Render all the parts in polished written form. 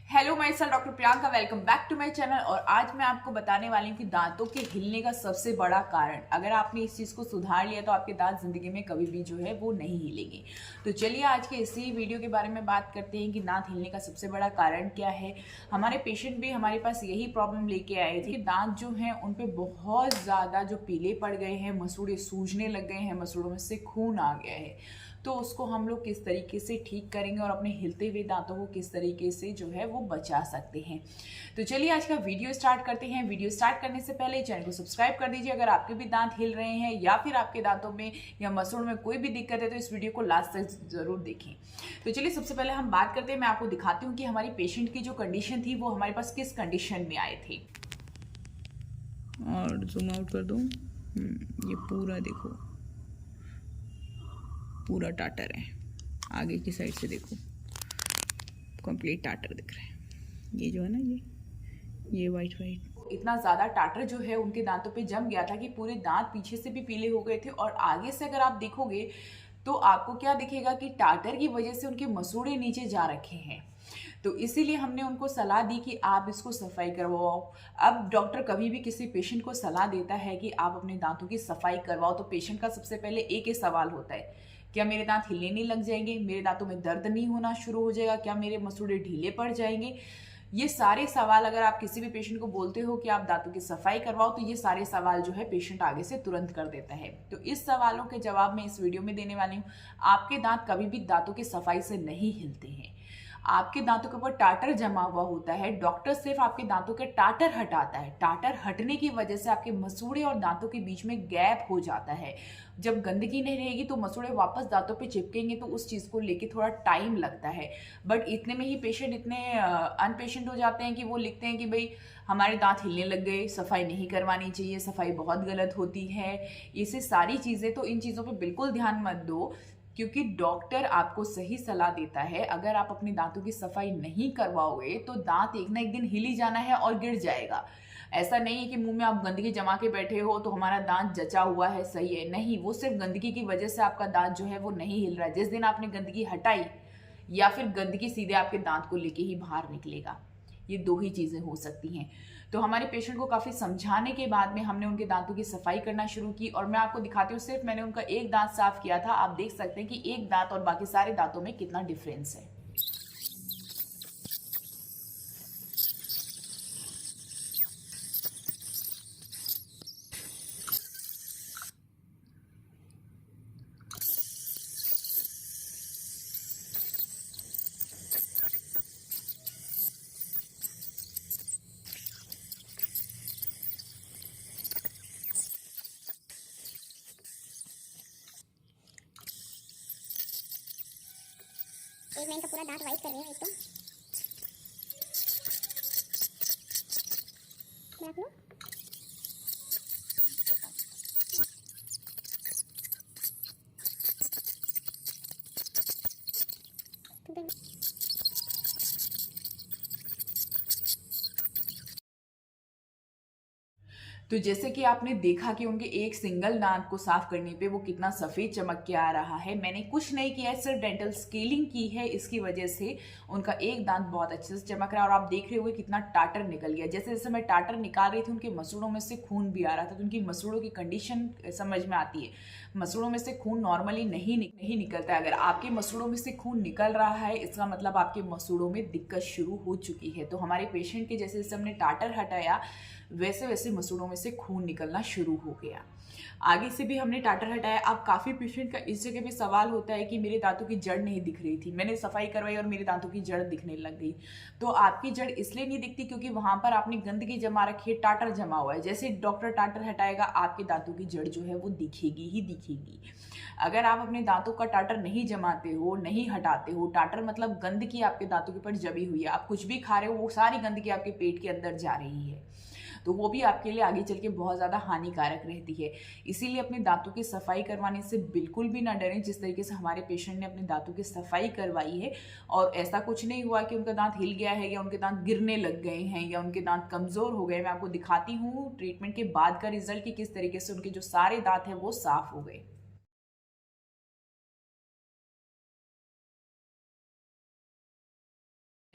Hello myself doctor Priyanka, welcome back to my channel. और आज मैं आपको बताने वाली हूँ कि दांतों के हिलने का सबसे बड़ा कारण, अगर आपने इस चीज़ को सुधार लिया तो आपके दांत जिंदगी में कभी भी जो है वो नहीं हिलेंगे। तो चलिए आज के इसी वीडियो के बारे में बात करते हैं कि दांत हिलने का सबसे बड़ा कारण क्या है। हमारे पेशेंट भी हमारे पास यही प्रॉब्लम लेके आए थे कि दांत जो हैं उन पे बहुत ज़्यादा जो पीले पड़ गए हैं, मसूड़े सूजने लग गए हैं, मसूड़ों में से खून आ गया है। तो उसको हम लोग किस तरीके से ठीक करेंगे और अपने हिलते हुए दांतों को किस तरीके से जो है वो बचा सकते हैं। तो चलिए आज का वीडियो स्टार्ट करते हैं। वीडियो स्टार्ट करने से पहले चैनल को सब्सक्राइब कर दीजिए अगर आपके भी दांत हिल रहे हैं या फिर आपके दांतों में या मसूड़ में कोई भी दिक्कत है तो इस वीडियो को लास्ट तक जरूर देखें। तो चलिए सबसे पहले हम बात करते हैं, मैं आपको दिखाती हूँ कि हमारी पेशेंट की जो कंडीशन थी वो हमारे पास किस कंडीशन में आए थे। और जूम आउट कर दूँ। ये पूरा देखो, पूरा टाटर है। आगे की साइड से देखो, कंप्लीट टाटर दिख रहा है। ये जो है ना, ये वाइट वाइट इतना ज़्यादा टाटर जो है उनके दांतों पे जम गया था कि पूरे दांत पीछे से भी पीले हो गए थे। और आगे से अगर आप देखोगे तो आपको क्या दिखेगा कि टाटर की वजह से उनके मसूड़े नीचे जा रखे हैं। तो इसीलिए हमने उनको सलाह दी कि आप इसको सफाई करवाओ। अब डॉक्टर कभी भी किसी पेशेंट को सलाह देता है कि आप अपने दांतों की सफाई करवाओ तो पेशेंट का सबसे पहले एक ही सवाल होता है, क्या मेरे दांत हिलने नहीं लग जाएंगे, मेरे दांतों में दर्द नहीं होना शुरू हो जाएगा, क्या मेरे मसूड़े ढीले पड़ जाएंगे। ये सारे सवाल अगर आप किसी भी पेशेंट को बोलते हो कि आप दांतों की सफाई करवाओ तो ये सारे सवाल जो है पेशेंट आगे से तुरंत कर देता है। तो इस सवालों के जवाब मैं इस वीडियो में देने वाली हूँ। आपके दांत कभी भी दांतों की सफाई से नहीं हिलते हैं। आपके दांतों के ऊपर टाटर जमा हुआ होता है, डॉक्टर सिर्फ आपके दांतों के टाटर हटाता है। टाटर हटने की वजह से आपके मसूड़े और दांतों के बीच में गैप हो जाता है। जब गंदगी नहीं रहेगी तो मसूड़े वापस दांतों पे चिपकेंगे, तो उस चीज़ को लेके थोड़ा टाइम लगता है। बट इतने में ही पेशेंट इतने अनपेशेंट हो जाते हैं कि वो लिखते हैं कि भाई हमारे दांत हिलने लग गए, सफाई नहीं करवानी चाहिए, सफाई बहुत गलत होती है। ये सारी चीज़ें, तो इन चीज़ों पर बिल्कुल ध्यान मत दो क्योंकि डॉक्टर आपको सही सलाह देता है। अगर आप अपने दांतों की सफाई नहीं करवाओगे तो दांत एक ना एक दिन हिल ही जाना है और गिर जाएगा। ऐसा नहीं है कि मुंह में आप गंदगी जमा के बैठे हो तो हमारा दांत जचा हुआ है, सही है, नहीं, वो सिर्फ गंदगी की वजह से आपका दांत जो है वो नहीं हिल रहा है। जिस दिन आपने गंदगी हटाई या फिर गंदगी सीधे आपके दांत को लेके ही बाहर निकलेगा। ये दो ही चीजें हो सकती हैं। तो हमारे पेशेंट को काफी समझाने के बाद में हमने उनके दांतों की सफाई करना शुरू की। और मैं आपको दिखाती हूँ, सिर्फ मैंने उनका एक दांत साफ किया था, आप देख सकते हैं कि एक दांत और बाकी सारे दांतों में कितना डिफरेंस है। एक मैं इनका पूरा दांत वाइट कर रही हूँ। एक तो मैं आप तो जैसे कि आपने देखा कि उनके एक सिंगल दांत को साफ करने पे वो कितना सफेद चमक के आ रहा है। मैंने कुछ नहीं किया है, सिर्फ डेंटल स्केलिंग की है, इसकी वजह से उनका एक दांत बहुत अच्छे से चमक रहा है। और आप देख रहे होंगे कितना टाटर निकल गया। जैसे जैसे मैं टाटर निकाल रही थी उनके मसूड़ों में से खून भी आ रहा था। तो उनकी मसूड़ों की कंडीशन समझ में आती है। मसूड़ों में से खून नॉर्मली नहीं निकलता है। अगर आपके मसूड़ों में से खून निकल रहा है इसका मतलब आपके मसूड़ों में दिक्कत शुरू हो चुकी है। तो हमारे पेशेंट के जैसे जैसे हमने टाटर हटाया वैसे वैसे मसूड़ों में से खून निकलना शुरू हो गया। आगे से भी हमने टाटर हटाया। अब काफ़ी पेशेंट का इस जगह पे सवाल होता है कि मेरे दांतों की जड़ नहीं दिख रही थी, मैंने सफाई करवाई और मेरे दांतों की जड़ दिखने लग गई। तो आपकी जड़ इसलिए नहीं दिखती क्योंकि वहां पर आपने गंदगी जमा रखी है, टाटर जमा हुआ है। जैसे डॉक्टर टाटर हटाएगा आपके दांतों की जड़ जो है वो दिखेगी ही दिखेगी। अगर आप अपने दांतों का टाटर नहीं जमाते हो, नहीं हटाते हो, टाटर मतलब गंदगी आपके दांतों के ऊपर जमी हुई है, आप कुछ भी खा रहे हो वो सारी गंदगी आपके पेट के अंदर जा रही है, तो वो भी आपके लिए आगे चल के बहुत ज़्यादा हानिकारक रहती है। इसीलिए अपने दांतों की सफाई करवाने से बिल्कुल भी ना डरें। जिस तरीके से हमारे पेशेंट ने अपने दांतों की सफाई करवाई है और ऐसा कुछ नहीं हुआ कि उनका दांत हिल गया है या उनके दांत गिरने लग गए हैं या उनके दांत कमज़ोर हो गए। मैं आपको दिखाती हूँ ट्रीटमेंट के बाद का रिजल्ट कि किस तरीके से उनके जो सारे दांत हैं वो साफ हो गए।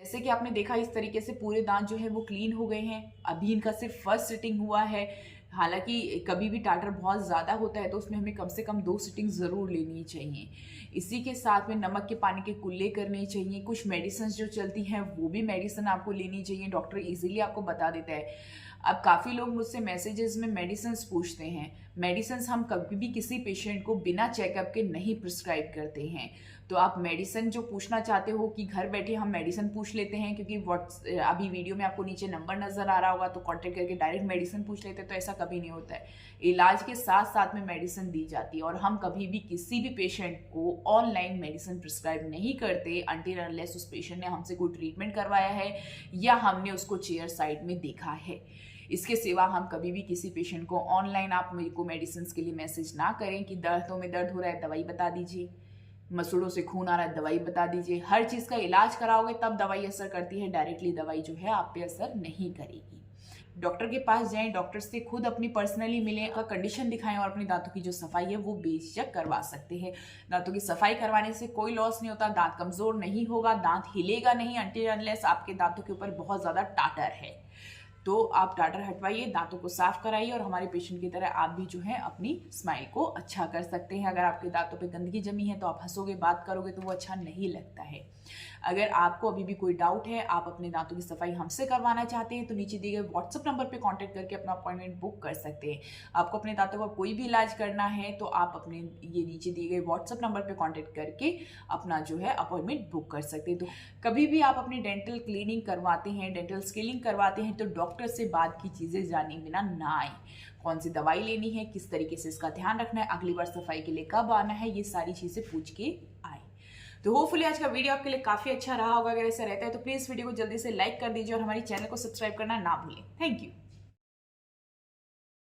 जैसे कि आपने देखा इस तरीके से पूरे दांत जो है वो क्लीन हो गए हैं। अभी इनका सिर्फ फर्स्ट सिटिंग हुआ है। हालांकि कभी भी टाटर बहुत ज़्यादा होता है तो उसमें हमें कम से कम 2 सिटिंग ज़रूर लेनी चाहिए। इसी के साथ में नमक के पानी के कुल्ले करने चाहिए। कुछ मेडिसिन जो चलती हैं वो भी मेडिसिन आपको लेनी चाहिए, डॉक्टर इजीली आपको बता देता है। अब काफ़ी लोग मुझसे मैसेजेस में मेडिसिन पूछते हैं। मेडिसिन हम कभी भी किसी पेशेंट को बिना चेकअप के नहीं प्रिस्क्राइब करते हैं। तो आप मेडिसिन जो पूछना चाहते हो कि घर बैठे हम मेडिसिन पूछ लेते हैं, क्योंकि अभी वीडियो में आपको नीचे नंबर नज़र आ रहा होगा तो कांटेक्ट करके डायरेक्ट मेडिसिन पूछ लेते हैं, तो ऐसा कभी नहीं होता है। इलाज के साथ साथ में मेडिसिन दी जाती है और हम कभी भी किसी भी पेशेंट को ऑनलाइन मेडिसिन प्रिस्क्राइब नहीं करते अनटिल अनलेस उस पेशेंट ने हमसे कोई ट्रीटमेंट करवाया है या हमने उसको चेयर साइड में देखा है। इसके सिवा हम कभी भी किसी पेशेंट को ऑनलाइन आप मेरे को मेडिसिन के लिए मैसेज ना करें कि दर्दों में दर्द हो रहा है दवाई बता दीजिए, मसूड़ों से खून आ रहा है दवाई बता दीजिए। हर चीज़ का इलाज कराओगे तब दवाई असर करती है, डायरेक्टली दवाई जो है आप पे असर नहीं करेगी। डॉक्टर के पास जाएं, डॉक्टर से खुद अपनी पर्सनली मिलें, का कंडीशन दिखाएं और अपनी दांतों की जो सफाई है वो बेशक करवा सकते हैं। दांतों की सफाई करवाने से कोई लॉस नहीं होता, दांत कमज़ोर नहीं होगा, दांत हिलेगा नहीं अनटिल अनलेस आपके दांतों के ऊपर बहुत ज़्यादा टाटर है। तो आप टाटर हटवाइए, दांतों को साफ कराइए और हमारे पेशेंट की तरह आप भी जो है अपनी स्माइल को अच्छा कर सकते हैं। अगर आपके दांतों पे गंदगी जमी है तो आप हंसोगे, बात करोगे तो वो अच्छा नहीं लगता है। अगर आपको अभी भी कोई डाउट है, आप अपने दांतों की सफाई हमसे करवाना चाहते हैं तो नीचे दिए गए व्हाट्सएप नंबर पे कांटेक्ट करके अपना अपॉइंटमेंट बुक कर सकते हैं। आपको अपने दांतों का कोई भी इलाज करना है तो आप अपने ये नीचे दिए गए व्हाट्सएप नंबर पे कांटेक्ट करके अपना जो है अपॉइंटमेंट बुक कर सकते हैं। तो कभी भी आप अपनी डेंटल क्लीनिंग करवाते हैं, डेंटल स्किलिंग करवाते हैं तो डॉक्टर से बात की चीज़ें जाने बिना ना आए। कौन सी दवाई लेनी है, किस तरीके से इसका ध्यान रखना है, अगली बार सफाई के लिए कब आना है, ये सारी चीज़ें पूछ के आए। तो होपफुली आज का वीडियो आपके लिए काफ़ी अच्छा रहा होगा। अगर ऐसा रहता है तो प्लीज़ वीडियो को जल्दी से लाइक कर दीजिए और हमारी चैनल को सब्सक्राइब करना ना भूलें। Thank you.